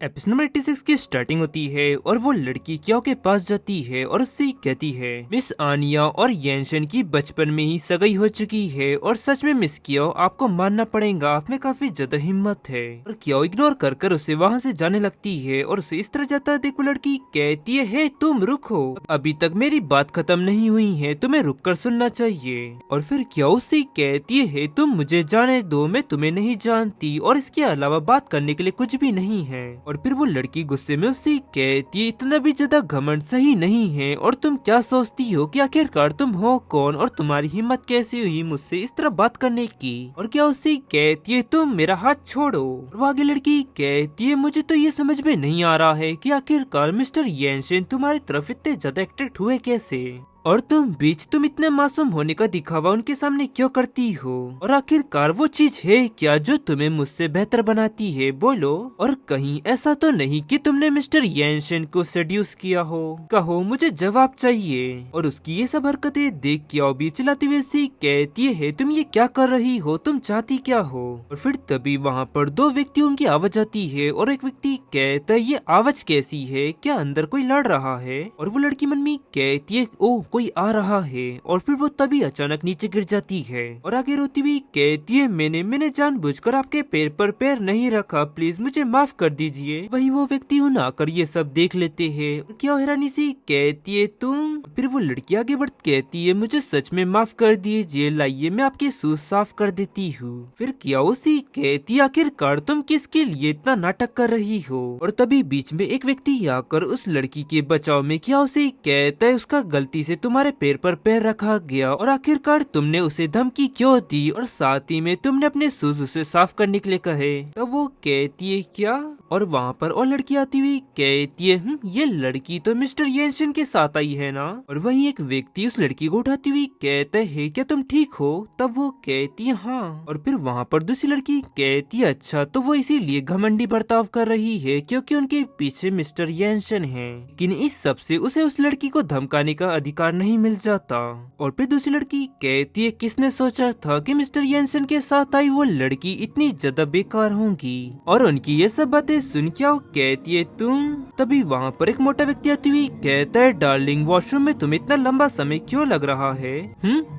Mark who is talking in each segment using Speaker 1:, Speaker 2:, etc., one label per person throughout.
Speaker 1: Episode number 86 की starting होती है और वो लड़की क्याओ के पास जाती है और उससे कहती है मिस आनिया और येनशन की बचपन में ही सगाई हो चुकी है और सच में मिस क्याओ आपको मानना पड़ेगा, आप में काफी ज्यादा हिम्मत है। और क्याओ इग्नोर कर कर उसे वहाँ से जाने लगती है और उसे इस तरह जाता देख वो लड़की कहती है तुम रुको, अभी तक मेरी बात खत्म नहीं हुई है, तुम्हें रुक कर सुनना चाहिए। और फिर क्याओ से कहती है तुम मुझे जाने दो, मैं तुम्हें नहीं जानती और इसके अलावा बात करने के लिए कुछ भी नहीं है। और फिर वो लड़की गुस्से में उससे कहती है इतना भी ज्यादा घमंड सही नहीं है और तुम क्या सोचती हो कि आखिरकार तुम हो कौन और तुम्हारी हिम्मत कैसे हुई मुझसे इस तरह बात करने की। और क्या उससे कहती है तुम मेरा हाथ छोड़ो। और वो आगे लड़की कहती है मुझे तो ये समझ में नहीं आ रहा है कि आखिरकार मिस्टर येनशन तुम्हारी तरफ इतने ज्यादा अट्रैक्ट हुए कैसे, और तुम इतने मासूम होने का दिखावा उनके सामने क्यों करती हो, और आखिरकार वो चीज है क्या जो तुम्हें मुझसे बेहतर बनाती है, बोलो। और कहीं ऐसा तो नहीं कि तुमने मिस्टर येनशन को सेड्यूस किया हो, कहो मुझे जवाब चाहिए। और उसकी ये सब हरकतें देख क्याओ भी चिल्लाती हुई सी कहती है तुम ये क्या कर रही हो, तुम चाहती क्या हो। और फिर तभी वहाँ पर दो व्यक्तियों की आवाज आती है और एक व्यक्ति कहता है ये आवाज कैसी है, क्या अंदर कोई लड़ रहा है। और वो लड़की मन में कहती है ओ कोई आ रहा है। और फिर वो तभी अचानक नीचे गिर जाती है और आगे रोती हुई कहती है मैंने जानबूझकर आपके पैर पर पैर नहीं रखा, प्लीज मुझे माफ कर दीजिए। वहीं वो व्यक्ति उन आकर ये सब देख लेते हैं और क्या हैरानी सी कहती है तुम। फिर वो लड़की आगे बढ़ कहती है मुझे सच में माफ कर दीजिए, लाइए मैं आपके शूज साफ कर देती हूँ। फिर क्या उसी कहती आखिरकार तुम किसके लिए इतना नाटक कर रही हो। और तभी बीच में एक व्यक्ति आकर उस लड़की के बचाव में क्या उसे कहता है उसका गलती से तुम्हारे पैर पर पैर रखा गया और आखिरकार तुमने उसे धमकी क्यों दी और साथ ही में तुमने अपने शूज उसे साफ करने के लिए कहे। तब वो कहती है क्या, और वहाँ पर और लड़की आती हुई कहती है ये लड़की तो मिस्टर येनशन के साथ आई है ना। और वहीं एक व्यक्ति उस लड़की को उठाती हुई कहता है क्या तुम ठीक हो। तब वो कहती है हाँ। और फिर वहाँ पर दूसरी लड़की कहती है अच्छा तो वो इसीलिए घमंडी बर्ताव कर रही है क्योंकि उनके पीछे मिस्टर येनशन है, लेकिन इस सब से उसे उस लड़की को धमकाने का अधिकार नहीं मिल जाता। और फिर दूसरी लड़की कहती है किसने सोचा था कि मिस्टर येनसन के साथ आई वो लड़की इतनी ज्यादा बेकार होंगी। और उनकी ये सब बातें सुन क्या कहती है तुम। तभी वहाँ पर एक मोटा व्यक्ति आती हुई कहता है डार्लिंग वॉशरूम में तुम्हें इतना लंबा समय क्यों लग रहा है।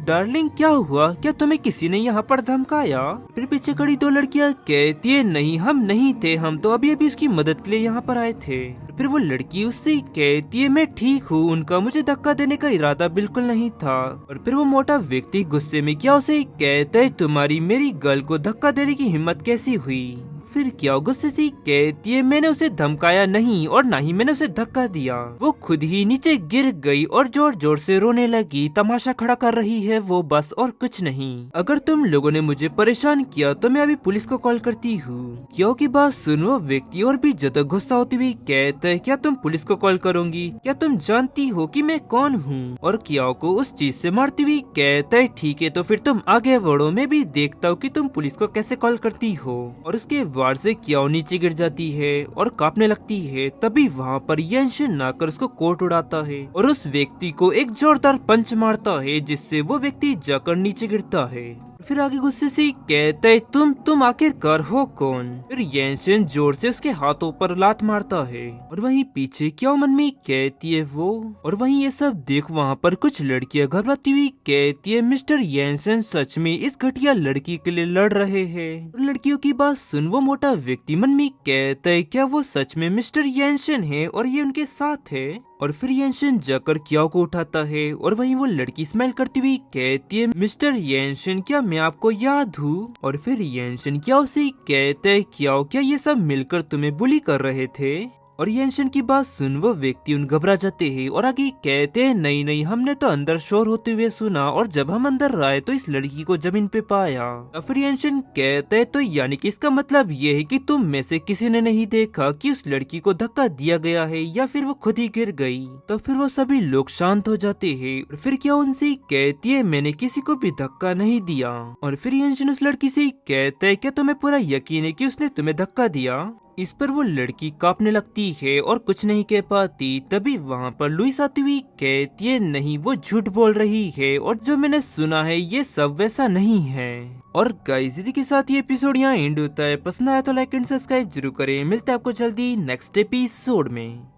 Speaker 1: डार्लिंग क्या हुआ, क्या तुम्हें किसी ने यहाँ पर धमकाया। फिर पीछे खड़ी दो लड़कियाँ कहती है नहीं हम नहीं थे, हम तो अभी अभी उसकी मदद के लिए यहाँ पर आए थे। फिर वो लड़की उससे कहती है मैं ठीक हूँ, उनका मुझे धक्का देने का इरादा बिल्कुल नहीं था। और फिर वो मोटा व्यक्ति गुस्से में क्या उसे कहता है तुम्हारी मेरी गर्ल को धक्का देने की हिम्मत कैसी हुई। फिर क्या गुस्से से कहती है मैंने उसे धमकाया नहीं और ना ही मैंने उसे धक्का दिया, वो खुद ही नीचे गिर गई और जोर जोर से रोने लगी, तमाशा खड़ा कर रही है वो बस और कुछ नहीं। अगर तुम लोगों ने मुझे परेशान किया तो मैं अभी पुलिस को कॉल करती हूँ। क्योंकि बात सुन वो व्यक्ति और भी ज्यादा गुस्सा होती हुई कहता है क्या तुम पुलिस को कॉल करोगी, क्या तुम जानती हो कि मैं कौन हूँ। और क्याओ को उस चीज से मारती हुई कहता है ठीक है तो फिर तुम आगे बढ़ो, मैं भी देखता हूँ कि तुम पुलिस को कैसे कॉल करती हो। और उसके से क्याओ नीचे गिर जाती है और कांपने लगती है। तभी वहाँ पर येनशन आकर उसको कोट उड़ाता है और उस व्यक्ति को एक जोरदार पंच मारता है जिससे वो व्यक्ति जाकर नीचे गिरता है। फिर आगे गुस्से से कहता है तुम आखिरकार हो कौन। फिर येनशन जोर से उसके हाथों पर लात मारता है और वहीं पीछे क्याओ मन में कहती है वो। और वहीं ये सब देख वहाँ पर कुछ लड़कियां घबराती हुई कहती है मिस्टर येनशन सच में इस घटिया लड़की के लिए लड़ रहे हैं। और लड़कियों की बात सुन वो मोटा व्यक्ति मन में कहता है क्या वो सच में मिस्टर येनशन है और ये उनके साथ है। और फिर येनशन जाकर क्याओ को उठाता है और वहीं वो लड़की स्माइल करती हुई कहती है मिस्टर येनशन क्या मैं आपको याद हूँ। और फिर येनशन क्याओ से कहता है क्याओ क्या ये सब मिलकर तुम्हें बुली कर रहे थे। और येनशन की बात सुन वो व्यक्ति उन घबरा जाते हैं और आगे कहते हैं नहीं हमने तो अंदर शोर होते हुए सुना और जब हम अंदर आए तो इस लड़की को जमीन पे पाया। और फिर येनशन कहते हैं तो यानी कि इसका मतलब ये है कि तुम में से किसी ने नहीं देखा कि उस लड़की को धक्का दिया गया है या फिर वो खुद ही गिर गई। तो फिर वो सभी लोग शांत हो जाते हैं और फिर क्या उनसे कहती है मैंने किसी को भी धक्का नहीं दिया। और फिर येनशन उस लड़की से कहता है क्या तुम्हें पूरा यकीन है कि उसने तुम्हें धक्का दिया। इस पर वो लड़की कांपने लगती है और कुछ नहीं कह पाती। तभी वहाँ पर लुइस आती हुई कहती है, नहीं वो झूठ बोल रही है और जो मैंने सुना है ये सब वैसा नहीं है। और गाइस इसी के साथ ये एपिसोड यहाँ एंड होता है। पसंद आया तो लाइक एंड सब्सक्राइब जरूर करें। मिलते हैं आपको जल्दी नेक्स्ट एपिसोड में।